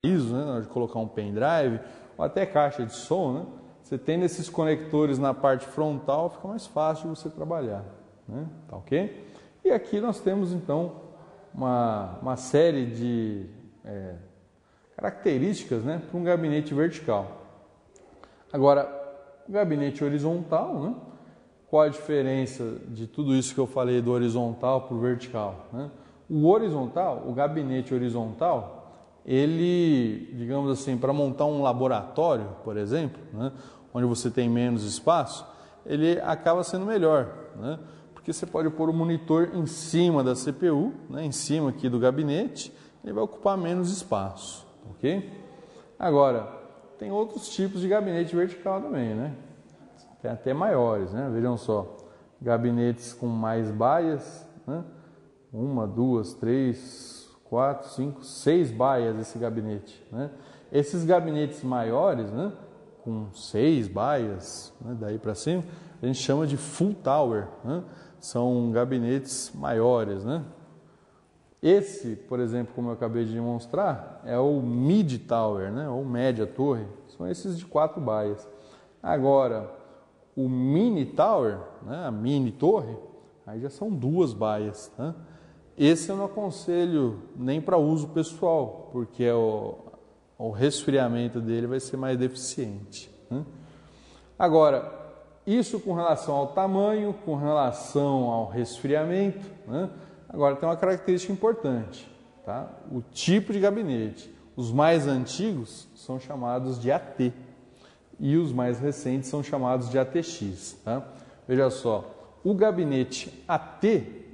ISO, né, na hora de colocar um pendrive, ou até caixa de som, né? Você tendo esses conectores na parte frontal, fica mais fácil de você trabalhar, né? Tá ok? E aqui nós temos então uma série de características, né, para um gabinete vertical. Agora, o gabinete horizontal, né? Qual a diferença de tudo isso que eu falei do horizontal para o vertical, né? O horizontal, o gabinete horizontal, ele, digamos assim, para montar um laboratório, por exemplo, né, onde você tem menos espaço, ele acaba sendo melhor, né? Porque você pode pôr o monitor em cima da CPU, né, em cima aqui do gabinete, ele vai ocupar menos espaço, ok? Agora, tem outros tipos de gabinete vertical também, né? Tem até maiores, né? Vejam só, gabinetes com mais baias, né? 1, 2, 3, 4, 5, 6 baias esse gabinete, né? Esses gabinetes maiores, né, com 6 baias, né, daí para cima, a gente chama de full tower, né? São gabinetes maiores, né? Esse, por exemplo, como eu acabei de demonstrar, é o mid tower, né, ou média torre, são esses de 4 baias. Agora, o mini tower, né, a mini torre, aí já são 2 baias, né? Esse eu não aconselho nem para uso pessoal, porque o resfriamento dele vai ser mais deficiente, né? Agora, isso com relação ao tamanho, com relação ao resfriamento, né? Agora tem uma característica importante, tá? O tipo de gabinete. Os mais antigos são chamados de AT e os mais recentes são chamados de ATX, tá? Veja só, o gabinete AT,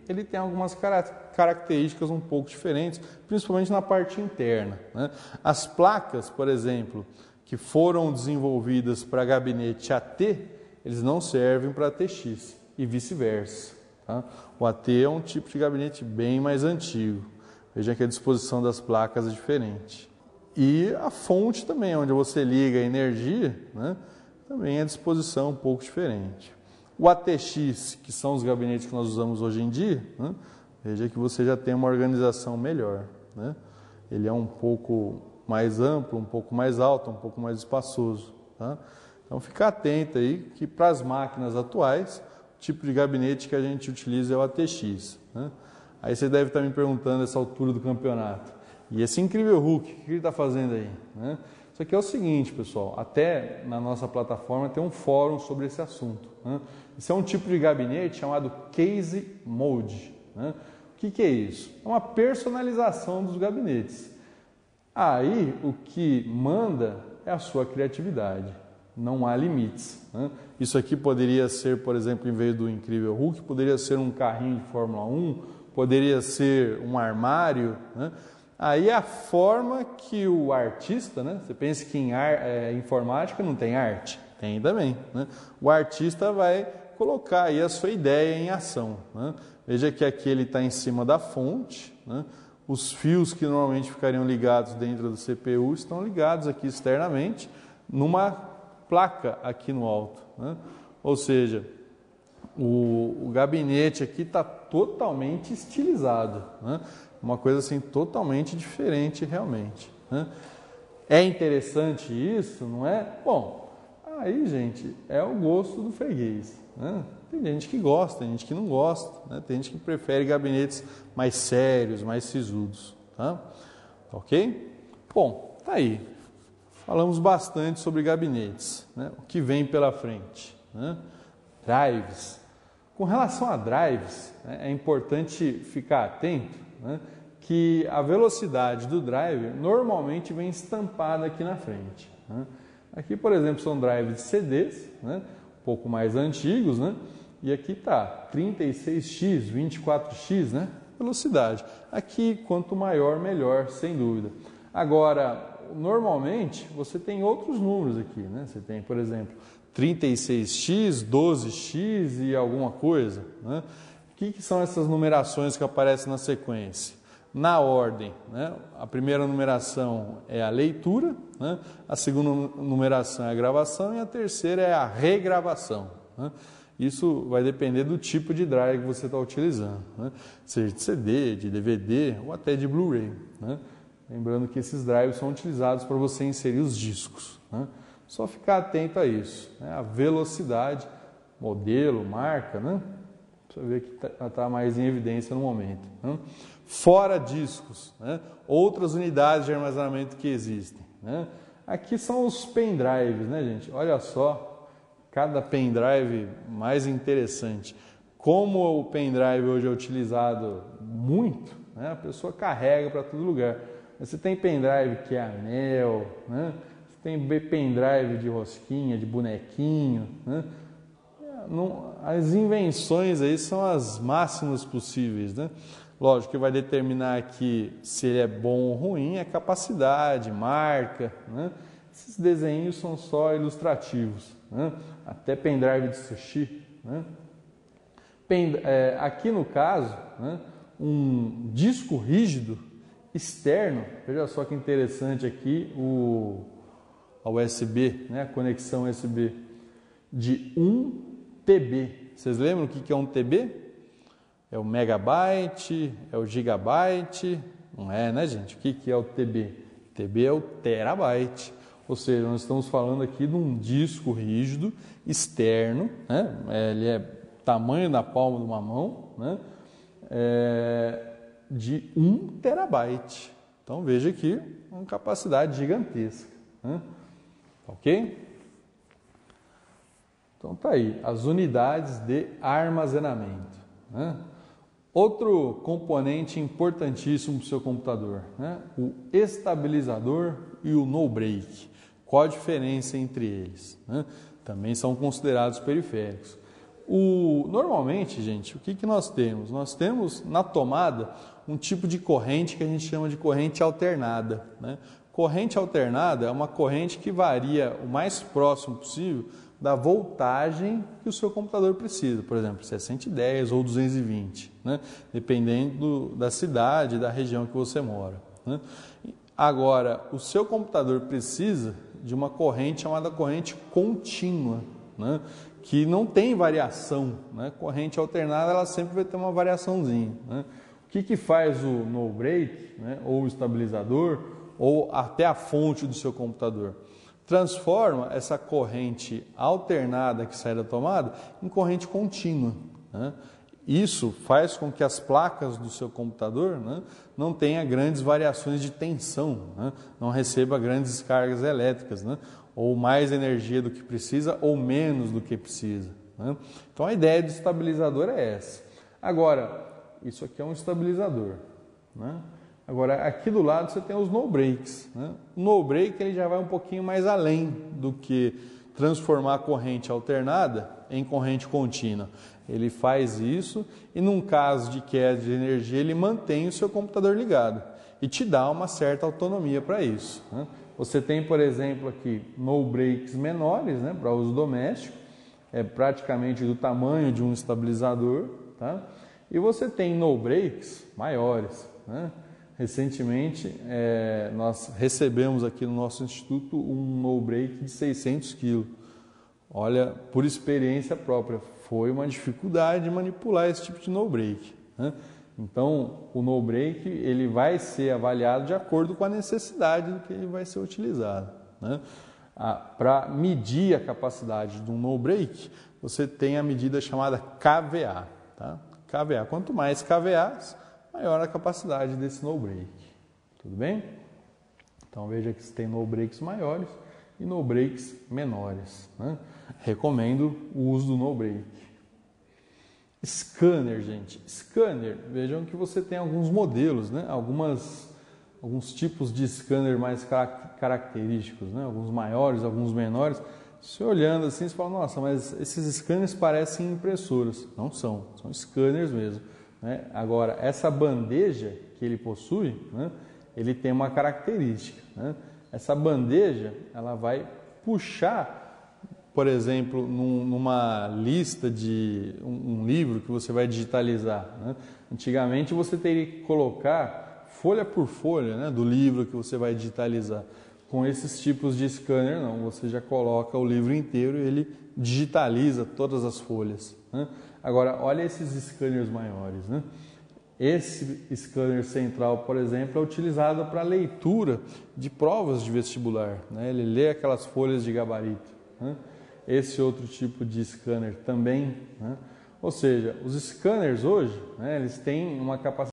ele tem algumas características um pouco diferentes, principalmente na parte interna, né? As placas, por exemplo, que foram desenvolvidas para gabinete AT, eles não servem para ATX e vice-versa, tá? O AT é um tipo de gabinete bem mais antigo. Veja que a disposição das placas é diferente. E a fonte também, onde você liga a energia, né, também é a disposição um pouco diferente. O ATX, que são os gabinetes que nós usamos hoje em dia, né, veja que você já tem uma organização melhor, né? Ele é um pouco mais amplo, um pouco mais alto, um pouco mais espaçoso, tá? Então fica atento aí que para as máquinas atuais, o tipo de gabinete que a gente utiliza é o ATX, né? Aí você deve estar me perguntando essa altura do campeonato. E esse incrível Hulk, o que ele está fazendo aí, né? Isso aqui é o seguinte, pessoal, até na nossa plataforma tem um fórum sobre esse assunto, né? Esse é um tipo de gabinete chamado Case Mode, né? O que é isso? É uma personalização dos gabinetes. Aí o que manda é a sua criatividade, não há limites, né? Isso aqui poderia ser, por exemplo, em vez do incrível Hulk, poderia ser um carrinho de Fórmula 1, poderia ser um armário, né? Aí a forma que o artista, né? Você pensa que em informática não tem arte? Tem também, né? O artista vai colocar aí a sua ideia em ação, né? Veja que aqui ele está em cima da fonte, né? Os fios que normalmente ficariam ligados dentro do CPU estão ligados aqui externamente numa placa aqui no alto, né? Ou seja, o gabinete aqui está totalmente estilizado, né? Uma coisa assim totalmente diferente realmente, né? É interessante isso, não é? Bom, aí, gente, é o gosto do freguês, né? Tem gente que gosta, tem gente que não gosta, né? Tem gente que prefere gabinetes mais sérios, mais sisudos, tá? Ok? Bom, tá aí. Falamos bastante sobre gabinetes, né? O que vem pela frente, né? Drives. Com relação a drives, né, é importante ficar atento, né, que a velocidade do driver normalmente vem estampada aqui na frente, né? Aqui, por exemplo, são drives de CDs, né, um pouco mais antigos, né? E aqui está 36x, 24x, né? Velocidade. Aqui, quanto maior, melhor, sem dúvida. Agora, normalmente, você tem outros números aqui, né? Você tem, por exemplo, 36x, 12x e alguma coisa, né? O que são essas numerações que aparecem na sequência? Na ordem, né? A primeira numeração é a leitura, né? A segunda numeração é a gravação e a terceira é a regravação, né? Isso vai depender do tipo de drive que você está utilizando, né? Seja de CD, de DVD ou até de Blu-ray, né? Lembrando que esses drives são utilizados para você inserir os discos, né? Só ficar atento a isso, né? A velocidade, modelo, marca, né? Você ver que está mais em evidência no momento, né? Fora discos, né? Outras unidades de armazenamento que existem, né? Aqui são os pendrives, né, gente? Olha só, cada pendrive mais interessante. Como o pendrive hoje é utilizado muito, né? A pessoa carrega para todo lugar. Você tem pendrive que é anel, né? Você tem pendrive de rosquinha, de bonequinho, né? As invenções aí são as máximas possíveis, né? Lógico que vai determinar aqui se ele é bom ou ruim é capacidade, marca, né? Esses desenhos são só ilustrativos, né? Até pendrive de sushi, né? Aqui no caso, né? Um disco rígido externo, veja só que interessante aqui a USB, né? A conexão USB de 1 TB. Vocês lembram o que é um TB? É o megabyte, é o gigabyte, não é, né, gente? O que é o TB? TB é o terabyte, ou seja, nós estamos falando aqui de um disco rígido externo, né? Ele é tamanho da palma de uma mão, né? De 1 terabyte. Então veja aqui uma capacidade gigantesca, né? Ok? Então tá aí, as unidades de armazenamento, né? Outro componente importantíssimo para o seu computador, né? O estabilizador e o no break. Qual a diferença entre eles, né? Também são considerados periféricos. Normalmente, gente, o que nós temos? Nós temos na tomada um tipo de corrente que a gente chama de corrente alternada, né? Corrente alternada é uma corrente que varia o mais próximo possível da voltagem que o seu computador precisa, por exemplo, se é 110 ou 220, né? Dependendo da cidade, da região que você mora, né? Agora, o seu computador precisa de uma corrente chamada corrente contínua, né? Que não tem variação, né? Corrente alternada, ela sempre vai ter uma variaçãozinha, né? O que faz o no break, né? Ou o estabilizador, ou até a fonte do seu computador? Transforma essa corrente alternada que sai da tomada em corrente contínua, né? Isso faz com que as placas do seu computador, né, não tenha grandes variações de tensão, né? Não receba grandes descargas elétricas, né? Ou mais energia do que precisa ou menos do que precisa, né? Então a ideia do estabilizador é essa. Agora, isso aqui é um estabilizador, né? Agora, aqui do lado você tem os no breaks, né? O no break ele já vai um pouquinho mais além do que transformar a corrente alternada em corrente contínua. Ele faz isso e, num caso de queda de energia, ele mantém o seu computador ligado e te dá uma certa autonomia para isso, né? Você tem, por exemplo, aqui no breaks menores, né, para uso doméstico, é praticamente do tamanho de um estabilizador, tá? E você tem no breaks maiores, né? Recentemente, nós recebemos aqui no nosso instituto um no break de 600 kg. Olha, por experiência própria, foi uma dificuldade de manipular esse tipo de no break, né? Então, o no break ele vai ser avaliado de acordo com a necessidade do que ele vai ser utilizado, né? Para medir a capacidade de um no break, você tem a medida chamada KVA, tá? KVA. Quanto mais KVAs, maior a capacidade desse no break. Tudo bem? Então veja que você tem no breaks maiores e no breaks menores, né? Recomendo o uso do no break. Scanner, gente. Scanner, vejam que você tem alguns modelos, né? Alguns tipos de scanner mais característicos, né? Alguns maiores, alguns menores. Se olhando assim, você fala, nossa, mas esses scanners parecem impressoras. Não são, são scanners mesmo, né? Agora, essa bandeja que ele possui, né, ele tem uma característica, né? Essa bandeja, ela vai puxar, por exemplo, numa lista de um livro que você vai digitalizar, né? Antigamente você teria que colocar folha por folha, né, do livro que você vai digitalizar. Com esses tipos de scanner, não, você já coloca o livro inteiro e ele digitaliza todas as folhas, né? Agora, olha esses scanners maiores, né? Esse scanner central, por exemplo, é utilizado para leitura de provas de vestibular, né? Ele lê aquelas folhas de gabarito, né? Esse outro tipo de scanner também, né? Ou seja, os scanners hoje, né, eles têm uma capacidade